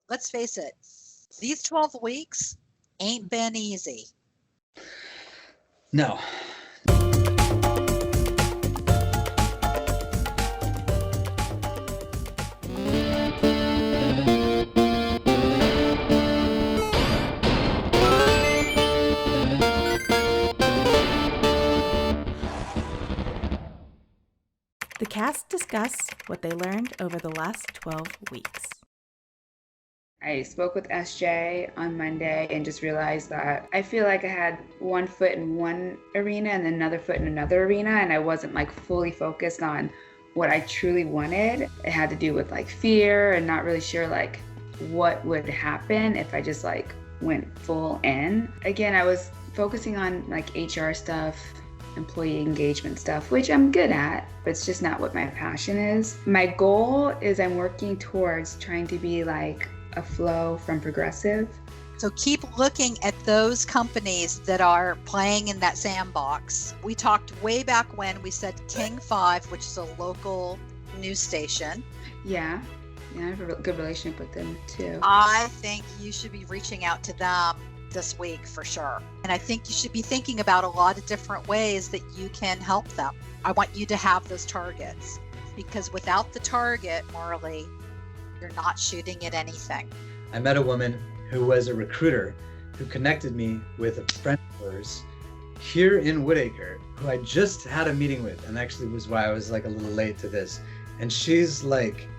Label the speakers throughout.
Speaker 1: let's face it, these 12 weeks ain't been easy.
Speaker 2: No.
Speaker 3: The cast discuss what they learned over the last 12 weeks.
Speaker 4: I spoke with SJ on Monday and just realized that I feel like I had one foot in one arena and then another foot in another arena, and I wasn't like fully focused on what I truly wanted. It had to do with like fear and not really sure like what would happen if I just like went full in. Again, I was focusing on like HR stuff, employee engagement stuff, which I'm good at, but it's just not what my passion is. My goal is I'm working towards trying to be like a flow from Progressive.
Speaker 1: So keep looking at those companies that are playing in that sandbox. We talked way back when we said King 5, which is a local news station.
Speaker 4: Yeah, I have a good relationship with them too.
Speaker 1: I think you should be reaching out to them this week for sure. And I think you should be thinking about a lot of different ways that you can help them. I want you to have those targets, because without the target, Marley, you're not shooting at anything.
Speaker 2: I met a woman who was a recruiter who connected me with a friend of hers here in Woodacre, who I just had a meeting with, and actually was why I was like a little late to this. And she's like,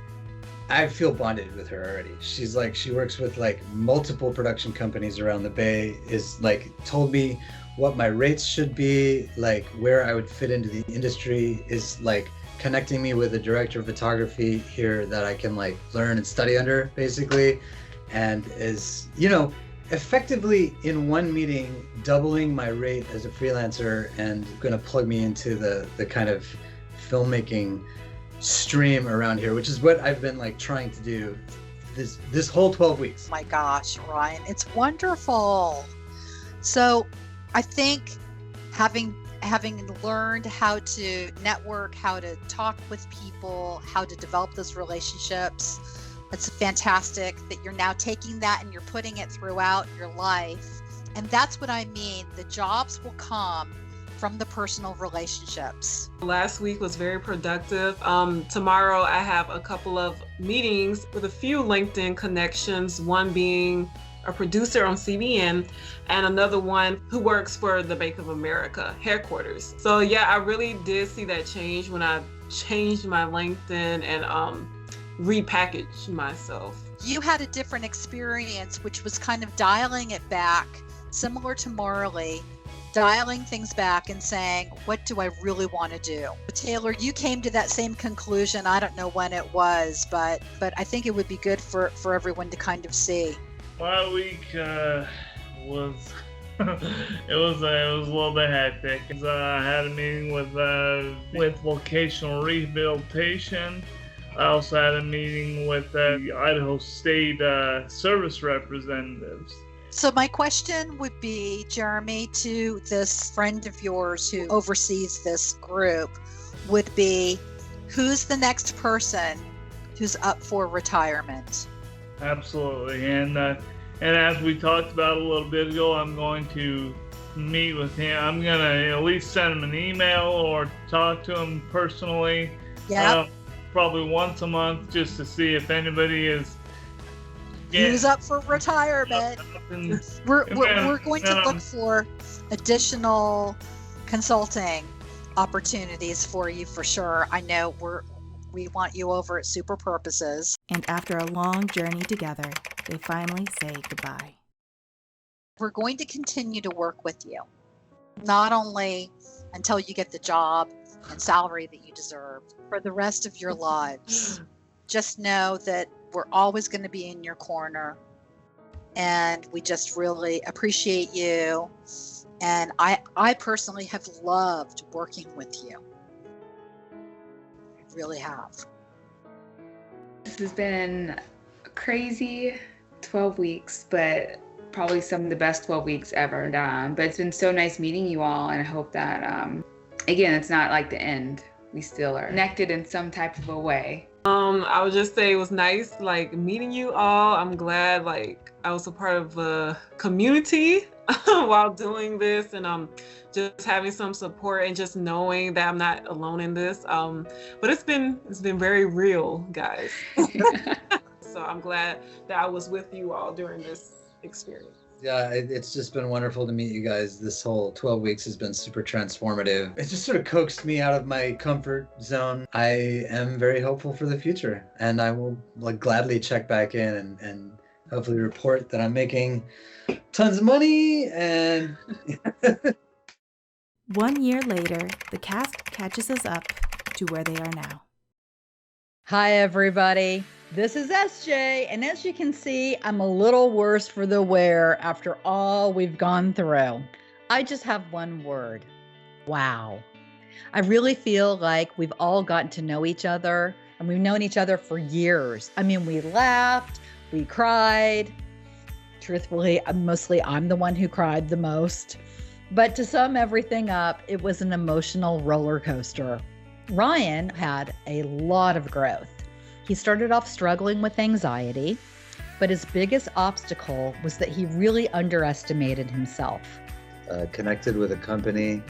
Speaker 2: I feel bonded with her already. She's like, she works with like multiple production companies around the Bay, is like told me what my rates should be, like where I would fit into the industry, is like connecting me with a director of photography here that I can like learn and study under basically, and is, you know, effectively in one meeting doubling my rate as a freelancer and gonna plug me into the kind of filmmaking stream around here, which is what I've been like trying to do this whole 12 weeks.
Speaker 1: My gosh, Ryan, it's wonderful. So I think having learned how to network, how to talk with people, how to develop those relationships, it's fantastic that you're now taking that and you're putting it throughout your life. And that's what I mean. The jobs will come from the personal relationships.
Speaker 5: Last week was very productive. Tomorrow I have a couple of meetings with a few LinkedIn connections, one being a producer on CBN and another one who works for the Bank of America headquarters. So yeah, I really did see that change when I changed my LinkedIn and repackaged myself.
Speaker 1: You had a different experience, which was kind of dialing it back, similar to Marley, dialing things back and saying, what do I really want to do? Taylor, you came to that same conclusion. I don't know when it was, but I think it would be good for everyone to kind of see.
Speaker 6: My week was it was a little bit hectic. I had a meeting with vocational rehabilitation. I also had a meeting with the Idaho State service representatives.
Speaker 1: So my question would be, Jeremy, to this friend of yours who oversees this group, would be, who's the next person who's up for retirement?
Speaker 6: Absolutely, and as we talked about a little bit ago, I'm going to meet with him. I'm gonna at least send him an email or talk to him personally.
Speaker 1: Yeah.
Speaker 6: Probably once a month, just to see if anybody is.
Speaker 1: Who's up for retirement? We're going to look for additional consulting opportunities for you for sure. I know we want you over at Super Purposes.
Speaker 3: And after a long journey together, they finally say goodbye.
Speaker 1: We're going to continue to work with you, not only until you get the job and salary that you deserve, for the rest of your lives. Just know that we're always going to be in your corner, and we just really appreciate you. And I personally have loved working with you. I really have.
Speaker 4: This has been a crazy 12 weeks, but probably some of the best 12 weeks ever. But it's been so nice meeting you all, and I hope that, again, it's not like the end. We still are connected in some type of a way.
Speaker 5: I would just say it was nice, like, meeting you all. I'm glad, like, I was a part of a community while doing this, and just having some support and just knowing that I'm not alone in this. But it's been very real, guys. So I'm glad that I was with you all during this experience.
Speaker 2: Yeah, it's just been wonderful to meet you guys. This whole 12 weeks has been super transformative. It just sort of coaxed me out of my comfort zone. I am very hopeful for the future, and I will gladly check back in and hopefully report that I'm making tons of money. And
Speaker 3: 1 year later, the cast catches us up to where they are now.
Speaker 7: Hi, everybody. This is SJ, and as you can see, I'm a little worse for the wear after all we've gone through. I just have one word: wow. I really feel like we've all gotten to know each other, and we've known each other for years. I mean, we laughed, we cried. Truthfully, mostly I'm the one who cried the most. But to sum everything up, it was an emotional roller coaster. Ryan had a lot of growth. He started off struggling with anxiety, but his biggest obstacle was that he really underestimated himself.
Speaker 2: Connected with a company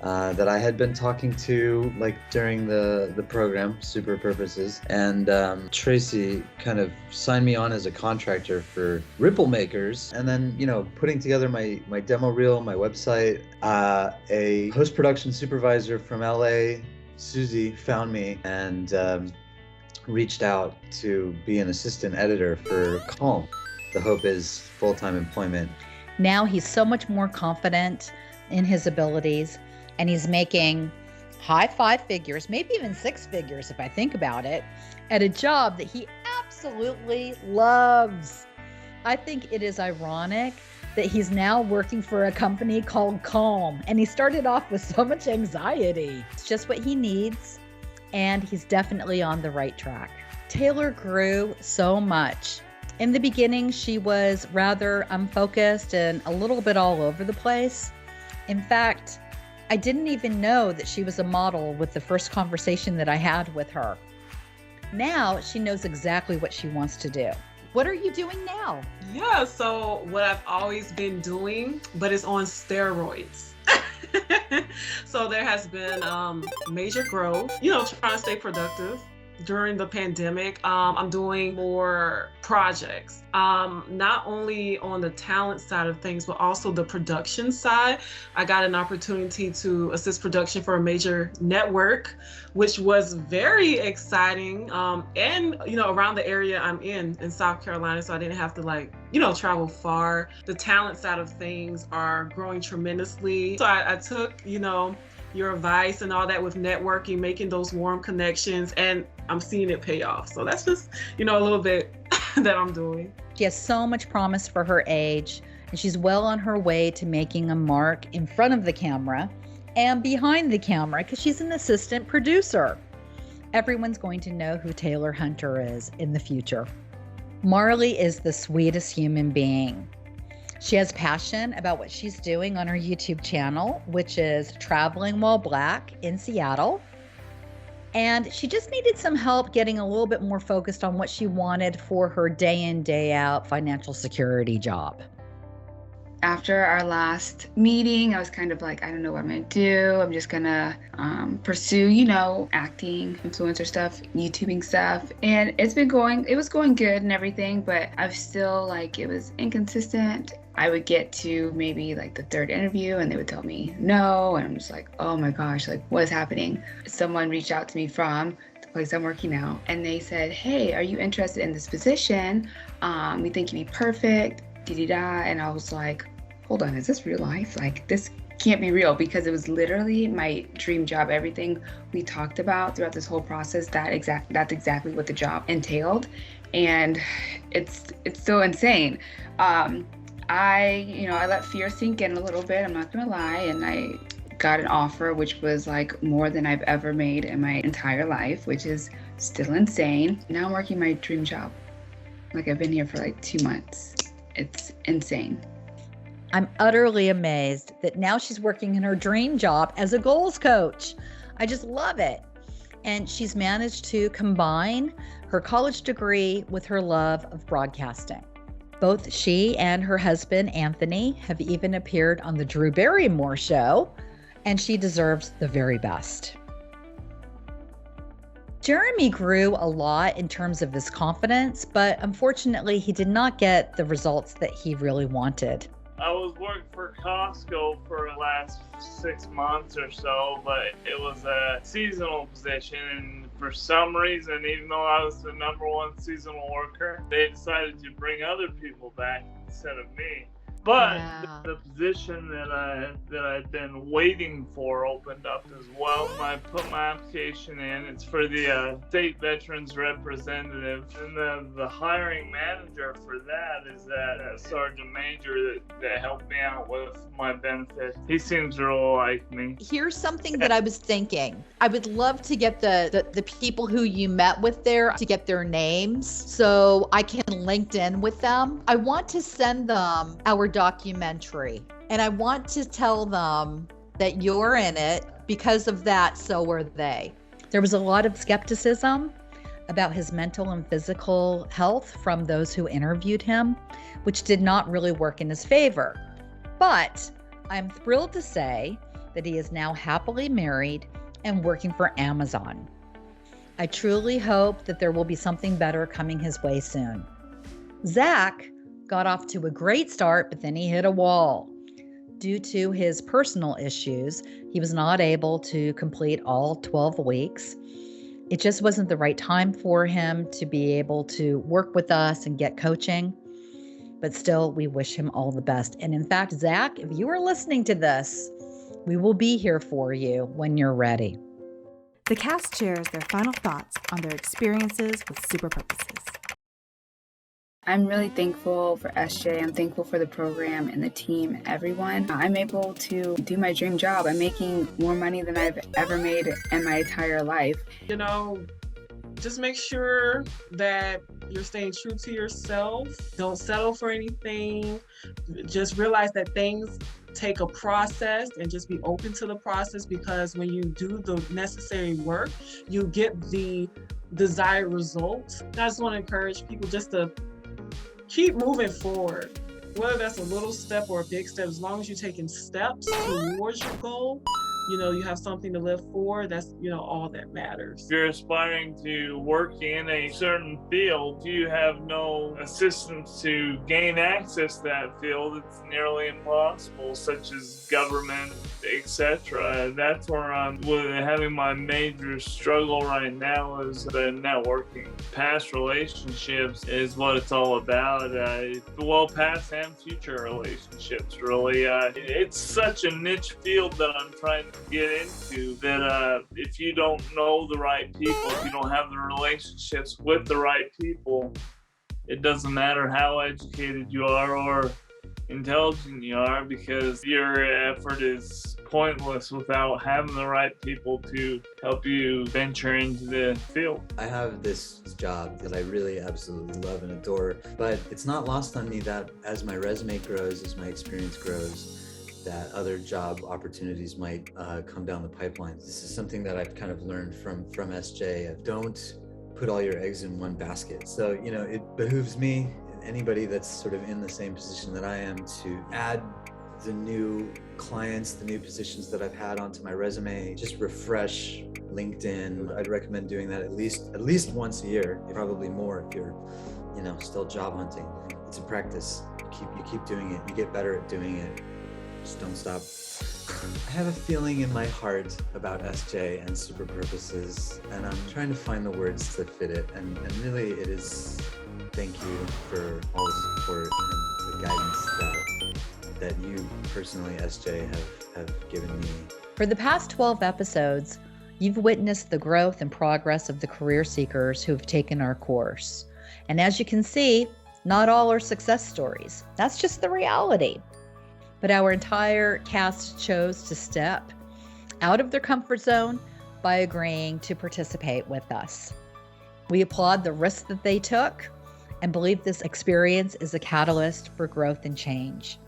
Speaker 2: that I had been talking to during the program, Super Purposes, and Tracy kind of signed me on as a contractor for Ripple Makers, and then putting together my demo reel, my website. A post-production supervisor from LA, Susie, found me and reached out to be an assistant editor for Calm. The hope is full-time employment.
Speaker 7: Now he's so much more confident in his abilities, and he's making high 5 figures, maybe even 6 figures if I think about it, at a job that he absolutely loves. I think it is ironic that he's now working for a company called Calm, and he started off with so much anxiety. It's just what he needs, and he's definitely on the right track. Taylor grew so much. In the beginning, she was rather unfocused and a little bit all over the place. In fact, I didn't even know that she was a model with the first conversation that I had with her. Now she knows exactly what she wants to do. What are you doing now?
Speaker 5: Yeah, so what I've always been doing, but it's on steroids. So there has been major growth, trying to stay productive. During the pandemic, I'm doing more projects, not only on the talent side of things, but also the production side. I got an opportunity to assist production for a major network, which was very exciting. And, around the area I'm in South Carolina, so I didn't have to travel far. The talent side of things are growing tremendously. So I took, your advice and all that with networking, making those warm connections, and I'm seeing it pay off. So that's just, a little bit that I'm doing.
Speaker 7: She has so much promise for her age, and she's well on her way to making a mark in front of the camera and behind the camera because she's an assistant producer. Everyone's going to know who Taylor Hunter is in the future. Marley is the sweetest human being. She has passion about what she's doing on her YouTube channel, which is Traveling While Black in Seattle. And she just needed some help getting a little bit more focused on what she wanted for her day in, day out financial security job.
Speaker 4: After our last meeting, I was kind of like, I don't know what I'm going to do. I'm just going to pursue, acting, influencer stuff, YouTubing stuff. And it was going good and everything, but I was still it was inconsistent. I would get to maybe the 3rd interview and they would tell me no. And I'm just like, oh my gosh, what is happening? Someone reached out to me from the place I'm working now, and they said, hey, are you interested in this position? We think you'd be perfect. And I was like, hold on, is this real life? This can't be real, because it was literally my dream job. Everything we talked about throughout this whole process, that's exactly what the job entailed. And it's so insane. I let fear sink in a little bit, I'm not gonna lie, and I got an offer which was more than I've ever made in my entire life, which is still insane. Now I'm working my dream job. I've been here for 2 months. It's insane.
Speaker 7: I'm utterly amazed that now she's working in her dream job as a goals coach. I just love it. And she's managed to combine her college degree with her love of broadcasting. Both she and her husband, Anthony, have even appeared on the Drew Barrymore show, and she deserves the very best. Jeremy grew a lot in terms of his confidence, but unfortunately, he did not get the results that he really wanted.
Speaker 6: I was working for Costco for the last 6 months or so, but it was a seasonal position. And for some reason, even though I was the number one seasonal worker, they decided to bring other people back instead of me. But
Speaker 1: Yeah.
Speaker 6: the position that I'd been waiting for opened up as well. I put my application in. It's for the state veterans representative, and the hiring manager for that is that sergeant major that helped me out with my benefits. He seems to really like me.
Speaker 7: Here's something that I was thinking. I would love to get the people who you met with there to get their names so I can LinkedIn with them. I want to send them our documentary, and I want to tell them that you're in it. Because of that, so are they. There was a lot of skepticism about his mental and physical health from those who interviewed him, which did not really work in his favor. But I'm thrilled to say that he is now happily married and working for Amazon. I truly hope that there will be something better coming his way soon. Zach got off to a great start, but then he hit a wall. Due to his personal issues, he was not able to complete all 12 weeks. It just wasn't the right time for him to be able to work with us and get coaching. But still, we wish him all the best. And in fact, Zach, if you are listening to this, we will be here for you when you're ready.
Speaker 3: The cast shares their final thoughts on their experiences with Super Purposes.
Speaker 4: I'm really thankful for SJ. I'm thankful for the program and the team, everyone. I'm able to do my dream job. I'm making more money than I've ever made in my entire life.
Speaker 5: You know, just make sure that you're staying true to yourself. Don't settle for anything. Just realize that things take a process, and just be open to the process, because when you do the necessary work, you get the desired results. I just want to encourage people just to keep moving forward, whether that's a little step or a big step. As long as you're taking steps towards your goal, you know, you have something to live for. That's, you know, all that matters.
Speaker 6: If you're aspiring to work in a certain field, you have no assistance to gain access to that field. It's nearly impossible, such as government, etc. That's where I'm with having my major struggle right now, is the networking. Past relationships is what it's all about. Well, past and future relationships, really. It's such a niche field that I'm trying to get into, that if you don't know the right people, if you don't have the relationships with the right people, it doesn't matter how educated you are or intelligent you are, because your effort is pointless without having the right people to help you venture into the field.
Speaker 2: I have this job that I really absolutely love and adore, but it's not lost on me that as my resume grows, as my experience grows, that other job opportunities might come down the pipeline. This is something that I've kind of learned from SJ. Don't put all your eggs in one basket. So, you know, it behooves me, anybody that's sort of in the same position that I am, to add the new clients, the new positions that I've had onto my resume. Just refresh LinkedIn. I'd recommend doing that at least once a year, probably more if you're, you know, still job hunting. It's a practice. You keep doing it. You get better at doing it. Just don't stop. I have a feeling in my heart about SJ and Super Purposes, and I'm trying to find the words to fit it. And really, it is thank you for all the support and the guidance that you personally, SJ, have given me.
Speaker 7: For the past 12 episodes, you've witnessed the growth and progress of the career seekers who have taken our course. And as you can see, not all are success stories. That's just the reality. But our entire cast chose to step out of their comfort zone by agreeing to participate with us. We applaud the risk that they took and believe this experience is a catalyst for growth and change.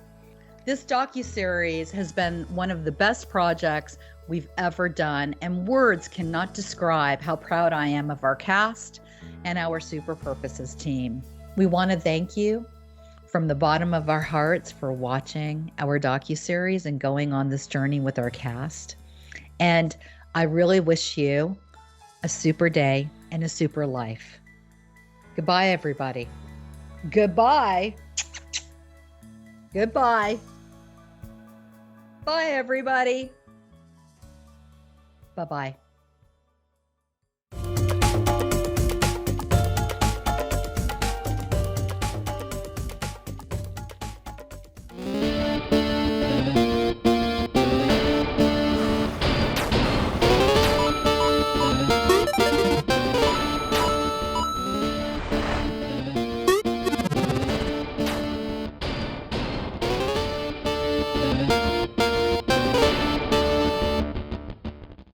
Speaker 7: This docuseries has been one of the best projects we've ever done, and words cannot describe how proud I am of our cast and our Super Purposes team. We want to thank you from the bottom of our hearts for watching our docuseries and going on this journey with our cast. And I really wish you a super day and a super life. Goodbye, everybody. Goodbye. Goodbye. Bye, everybody. Bye-bye.